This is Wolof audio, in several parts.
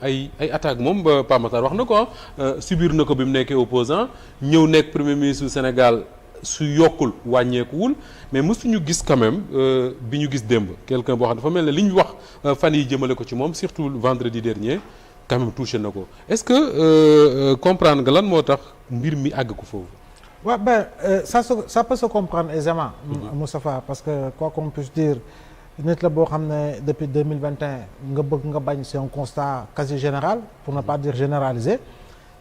ay attaque moom ba Pape Matar wax na ko subir na ko bi mu nekkee opposant ñëw nekk premier ministre du Sénégal su yokkul wàññeekuwul mais mosuñu gis quand même bi ñu gis démb quelqu'un boo xam dafa mel ne li ñu wax fan yi jëmale ko ci moom surtout vendredi dernier quand même touché na ko est-ce que comprendre nga lan moo tax mbir mi àgg ko foofu. waaw ça peut se comprendre aisément. Moustapha parce que quoi qu'on puisse dire nit la boo xam ne depuis 2021 nga bëgg nga bañ c'est un constat quasi général pour ne pas dire généralisé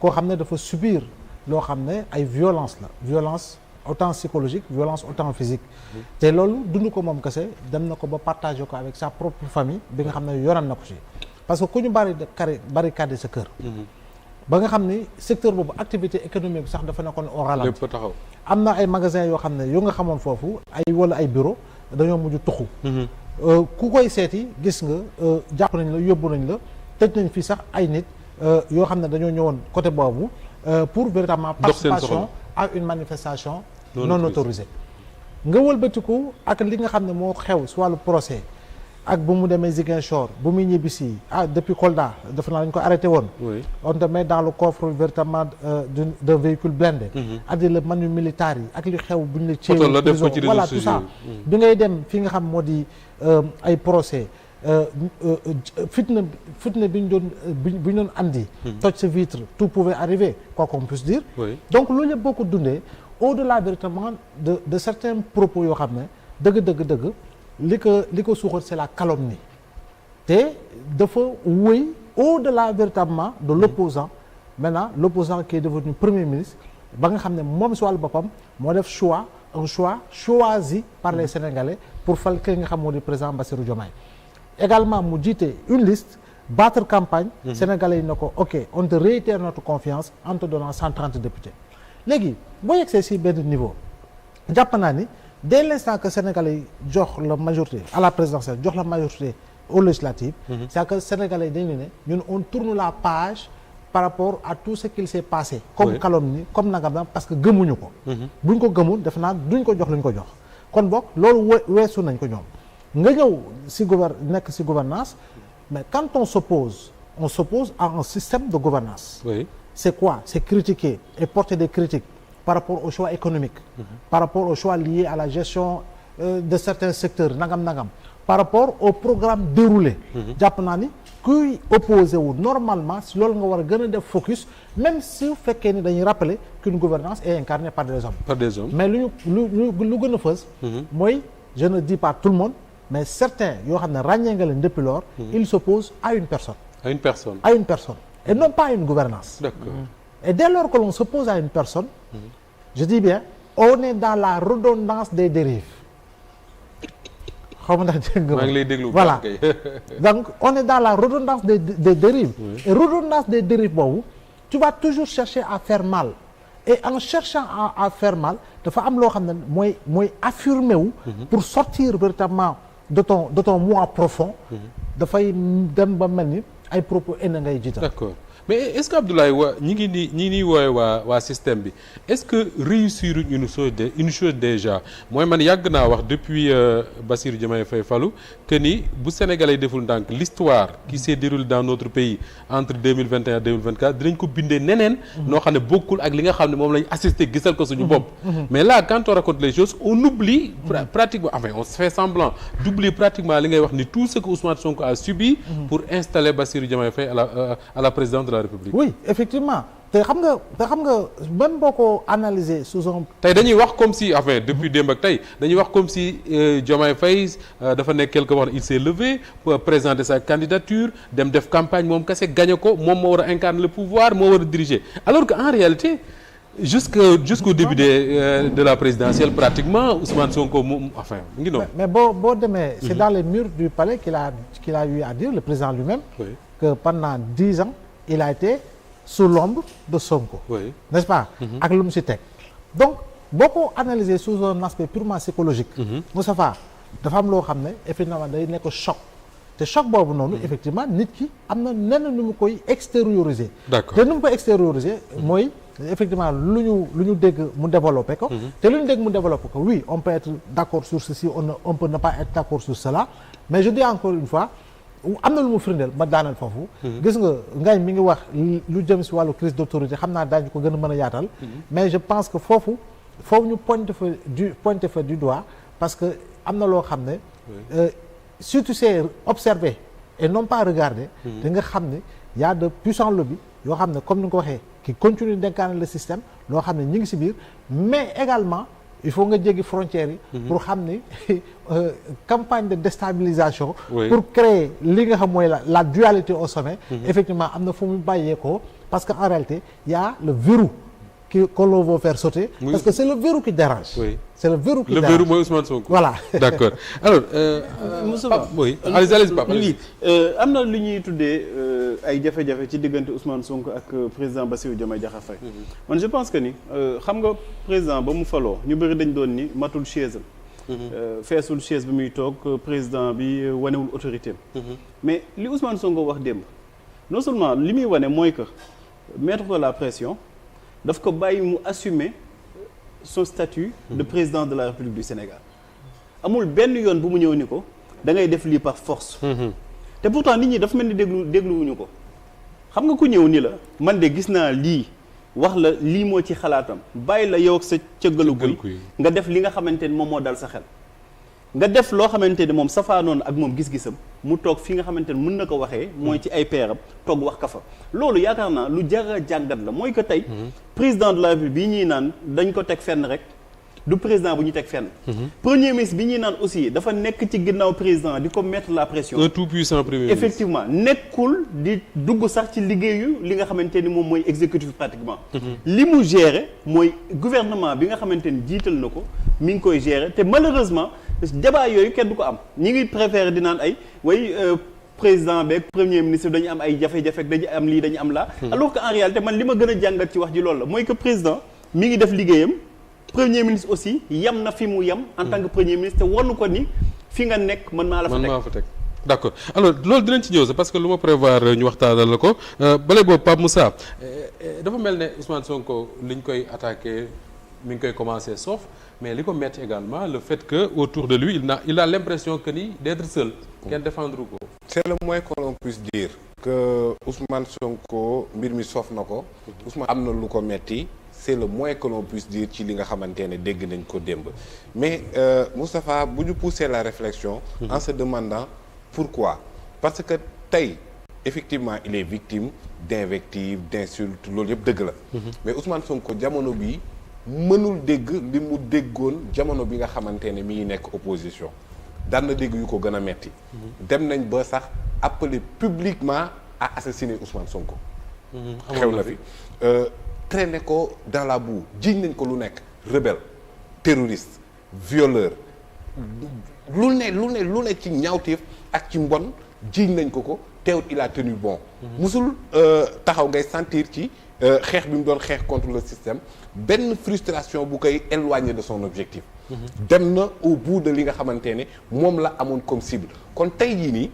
koo xam ne dafa subir loo xam ne ay violence la violence autant psychologique violence autant physique te loolu dund ko moom kese dem na ko ba partager ko avec sa propre famille bi nga xam ne yoran na ko ci parce que ku ñu barricade sa kër ba nga xam ni secteur boobu activité économique bi sax dafa nekkoon au ralenti lépp taxaw am na ay magasins yoo xam ne yoo nga xamoon foofu ay wala ay bureau dañoo mujj tuxu ku koy seeti gis nga jàpp nañ la yóbbu nañ la tëj nañ fii sax ay nit yoo xam ne dañoo ñëwoon côté boobu pour véritablement participation à une manifestation non autorisée nga wëlbatiku ak li nga xam ne moo xew si wàllu procès ak bu mu demee Ziguinchor bu muy ñibbisi depuis Kolda dafa naa lañ ko arrêté woon on te met dans le coffre véritablement d'un véhicule blindé addi la manu militaire yi ak li xew bu ñu la ceew voilà tout ça bi ngay dem fi nga xam moo di ay procès fitna bi ñu doon andi toj sa vitre tout pouvait arriver quoi qu'on puisse dire donc loolu yëpp boo ko dundee au-delà véritablement de certains propos yoo xam ne dëgg li ko suuxat c'est la calomnie te dafa wëy au-delà véritablement de l'opposant maintenant l'opposant qui est devenu premier ministre ba nga xam ne moom si wàllu boppam moo def un choix choisi par les Sénégalais pour fal ki nga xam moo di président Bassirou Diomaye également mu jiite une liste battre campagne Sénégalais yi na ko ok on te réitère notre confiance en te donnant 130 députés léegi boo yegsee si benn niveau jàpp naa ni dès l'instant que Sénégalais yi jox la majorité à la présidentielle jox la majorité aux législatives c'est que Sénégalais yi dañu ne ñun on tourne la page par rapport à tout ce qu'il s'est passé comme calomnie comme nangam parce que gëmuñu ko buñ ko gëmul def naa duñ ko jox luñ ko jox kon boog loolu weesu nañ ko ñoom nga ñëw si nekk si gouvernance mais quand on s'oppose à un système de gouvernance c'est quoi c'est critiquer et porter des critiques par rapport aux choix économiques par rapport aux choix liés à la gestion de certains secteurs nangam par rapport au programme déroulé jàpp naa ni kuy opposé wu normalement si loolu nga war a gën a def focus même si fekkee ni dañuy rappeler qu'une gouvernance est incarnée par des hommes mais lu gën a fës mooy je ne dis pas tout le monde mais certains yoo xam ne ràññee nga leen depuis lors ils s'opposent à une personne et non pas à une gouvernance et dès lors que l'on s'oppose à une personne je dis bien on est dans la redondance des dérives xaw ma ndax dégg nga maa ngi lay déglu voilà donc on est dans la redondance des dérives et redondance des dérives boobu tu vas toujours chercher à faire mal et en cherchant à faire mal dafa am loo xam ne mooy affirmer wu pour sortir véritablement de ton moi profond dafay dem ba mel ni ay propos haineux ngay jiital. D'accord. Mais est-ce que Abdoulaye ñi ngi woowe waa système bi est-ce que réussir une chose déjà mooy man yàgg naa wax depuis Bassirou Diomaye Faye falu que ni bu Sénégalais deful ndànk l'histoire qui s'est déroulée dans notre pays entre 2021 et 2024 dinañ ko bindee neneen noo xam ne bokkul ak li nga xam ne moom lañ assisté gisal ko suñu bopp mais là quand on raconte les choses on oublie pratiquement enfin on se fait semblant d'oublier pratiquement li ngay wax ni tout ce que Ousmane Sonko a subi pour installer Bassirou Diomaye Faye à la présidence de la République. Oui, effectivement. te xam nga même boo ko analyser sous un. tey dañuy wax comme si enfin depuis démb ak tey dañuy wax comme si Diomaye Faye dafa nekk quelque part il s'est levé pour présenter sa candidature dem def campagne moom kese gagné ko moom moo war a incarner le pouvoir moo war a diriger alors que en réalité jusqu'au début de la présidentielle pratiquement Ousmane Sonko moom enfin ngi noonu. mais boo demee. c'est dans les murs du palais qu'il a eu à dire le président lui-même. Oui. Que pendant 10 ans il a été sous l'ombre de Sonko. Oui. N'est-ce pas? Ak lu mu ci teg. Donc boo ko analyser sous un aspect purement psychologique. Moustapha dafa am loo xam ne effectivement day nekk choc te choc boobu noonu. effectivement nit ki am na nenn nu mu koy extérioriser. D'accord. te nu mu koy extérioriser mooy effectivement lu ñu dégg mu développé ko. te lu ñu dégg mu développé ko oui on peut être d'accord sur ceci on peut ne pas être d'accord sur cela mais je dis encore une fois am na lu mu firndeel ma daaneel foofu. gis nga ngañ mi ngi wax lu jëm si wàllu crise d'autorité xam naa daañu ko gën a mën a yaatal. mais je pense que foofu ñu pointer fa du doigt parce que am na loo xam ne. si tu sais observer et non pas regarder. da nga xam ne y a de puissants lobbies yoo xam ne comme ni nga ko waxee qui continuent d'incarner le système loo xam ne ñu ngi si biir mais également. il faut nga jéggi frontières yi. pour xam ni campagne de déstabilisation. pour créer li nga xam mooy la dualité au sommet. effectivement am na fu mu bàyyeekoo parce que en réalité y a le verrou que l'on veut faire sauter. parce que c'est le verrou qui dérange. c'est le verrou qui dérange. Le verrou mooy Ousmane Sonko. voilà d'accord alors. Moustapha oui allez-y Pape. am na lu ñuy tuddee ay jafe-jafe ci diggante Ousmane Sonko ak président Bassirou Diomaye Diakhar Faye. man je pense que ni xam nga président ba mu faloo ñu bëri dañ doon ni matul chaise am. feesul chaise bi muy toog président bi wanewul autorité am. mais li Ousmane Sonko wax démb non seulement li muy wane mooy que mettre ko la pression daf ko bàyyi mu assumer son statut de président de la République du Sénégal amul benn yoon bu mu ñëw ni ko da ngay def lii par force. te pourtant nit ñi dafa mel ni dégluwuñu ko xam nga ku ñëw ni la man de gis naa lii wax la lii moo ci xalaatam bàyyi la yow ak sa cëggalu guy nga def li nga xamante ni moom moo dal sa xel nga def loo xamante ni moom safaanoon ak moom gis-gisam mu toog fi nga xamante ni mën na ko waxee mooy ci ay peeram toog wax ka fa loolu yaakaar naa lu jar a jàngat la mooy que tey président de la République bi ñuy naan dañ ko teg fenn rek du président bu ñu teg fenn. premier ministre bi ñuy naan aussi dafa nekk ci ginnaaw président di ko mettre la pression. un tout puissant premier ministre. effectivement nekkul di dugg sax ci liggéeyu li nga xamante ni moom mooy exécutif pratiquement. li mu gérer mooy gouvernement bi nga xamante ni jiital na ko mi ngi koy gérer te malheureusement débat yooyu kenn du ko am ñi ngi préférer di naan ay président beeg premier ministre dañu am ay jafe-jafe dañu am lii dañu am laa. alors que en réalité man li ma gën a jàngat ci wax ji loolu la mooy que président mi ngi def liggéeyam. premier ministre aussi yem na fi mu yem en tant que premier ministre te wanu ko ni fi nga nekk mën naa la fa teg d'accord alors loolu dinañ ci ñëw sax parce que lu ma prévoir ñu waxtaanal la ko bale boobu Pape Moussa dafa mel ne Ousmane Sonko liñ koy attaqué mi ngi koy commencé sauf mais li ko metti également le fait que autour de lui il a l'impression que ni d'être seul kenn défendre ko. c'est le moins que l'on puisse dire que Ousmane Sonko mbir mi soof na ko Ousmane am na lu ko metti c'est le moins que l'on puisse dire ci li nga xamante ne dégg nañ ko démb mais Moustapha bu ñu pousser la réflexion en se demandant pourquoi parce que tey effectivement il est victime d'invectives d'insultes loolu yëpp dëgg la mais Ousmane Sonko jamono bi mënul dégg li mu déggoon jamono bi nga xamante ne mi ngi nekk opposition daan na dégg yu ko gën a metti dem nañ ba sax appeler publiquement à assassiner Ousmane Sonko xew na fi traîner ko dans la boue jiñ nañ ko lu nekk rebelle terroriste violeur lu ne ci ñaawteef ak ci mbon jiñ nañ ko teewut il a tenu bon musul taxaw ngay sentir ci xeex bi mu doon xeex contre le système benn frustration bu koy éloigner de son objectif dem na au bout de li nga xamante ne moom la amoon comme cible kon tey jii nii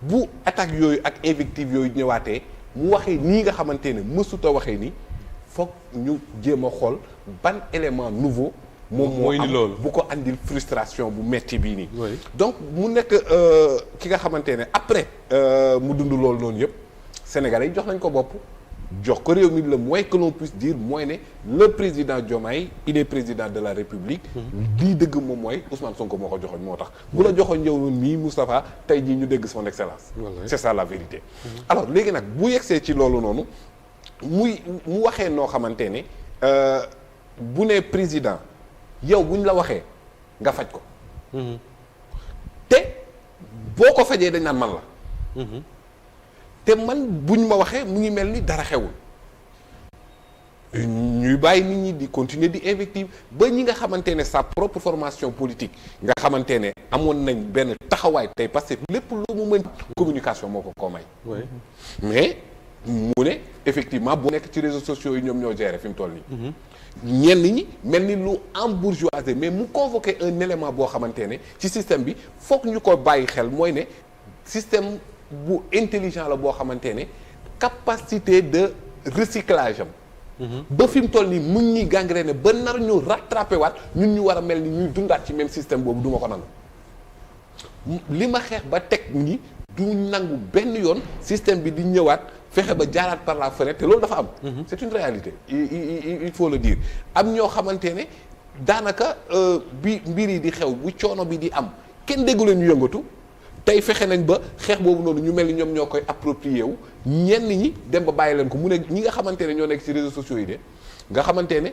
bu attaque yooyu ak invective yooyu ñëwaatee mu waxee nii nga xamante ne mësuta waxee ni foog ñu jéem a xool ban élément nouveau moom moo am bu ko andil frustration bu metti bii nii donc mu nekk ki nga xamante ne après mu dund loolu noonu yëpp Sénégalais yi jox nañ ko bopp jox ko réew mi le moins que l'on puisse dire mooy ne le président Diomaye il est président de la République lii dëgg moom mooy Ousmane Sonko moo ko joxoñ moo tax bu la joxoñ yow noonu nii Moustapha tey jii ñu dégg son excellence c'est ça la vérité alors léegi nag bu yegsee ci loolu noonu mu waxee noo xamante ne bu ne président yow bu ñu la waxee nga faj ko te boo ko fajee dañ naan man la te man buñ ma waxee mu ngi mel ni dara xewul ñuy bàyyi nit ñi di continuer di invective ba ñi nga xamante ne sa propre formation politique nga xamante ne amoon nañ benn taxawaay tey parce que lépp lu mu mën communication moo ko may mais mu ne effectivement boo nekk ci réseaux sociaux yi ñoom ñoo gérer fi mu toll nii ñenn ñi mel ni lu embourgeoisé mais mu convoqué un élément boo xamante ne ci système bi foog ñu ko bàyyi xel mooy ne système bu intelligent la boo xamante ne capacité de recyclage am ba fi mu toll nii mun ñi gangréné ba nar ñu rattrapé waat ñun ñu war a mel ni ñuy dundaat ci même système boobu duma ko nangu li ma xeex ba teg ñi du nangu benn yoon système bi di ñëwaat fexe ba jaaraat par la fenêtre te loolu dafa am. c'est une réalité il faut le dire am ñoo xamante ne daanaka bi mbir yi di xew bu coono bi di am kenn déggu leen ñu yëngatu tey fexe nañ ba xeex boobu noonu ñu mel ni ñoom ñoo koy approprié wu ñenn ñi dem ba bàyyi leen ko mu ne ñi nga xamante ne ñoo nekk ci réseaux sociaux yi de nga xamante ne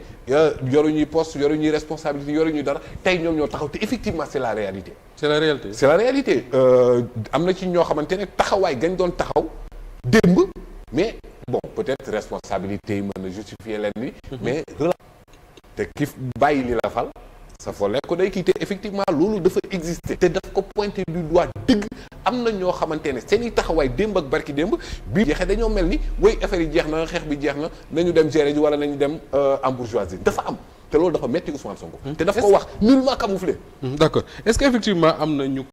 yoruñuy poste yoruñuy responsabilité yoruñuy dara tey ñoom ñoo taxaw te effectivement c'est la réalité. c'est la réalité. c'est la réalité am na ci ñoo xamante ne taxawaay gañ doon taxaw démb mais bon peut-être responsabilité yi mën na justifier leen ni mais te ki bàyyi li la fal sa fo lekk ko day kii te effectivement loolu dafa exister te daf ko pointer du doigt dëgg am na ñoo xamante ne seen i taxawaay démb ak barki démb bi jeexee dañoo mel ni way affaire yi jeex na xeex bi jeex na nañu dem gérer ji wala nañu dem en bourgeoisie dafa am te loolu dafa metti Ousmane Sonko te daf ko wax nullement camouflé. D'accord est-ce que effectivement am na ñu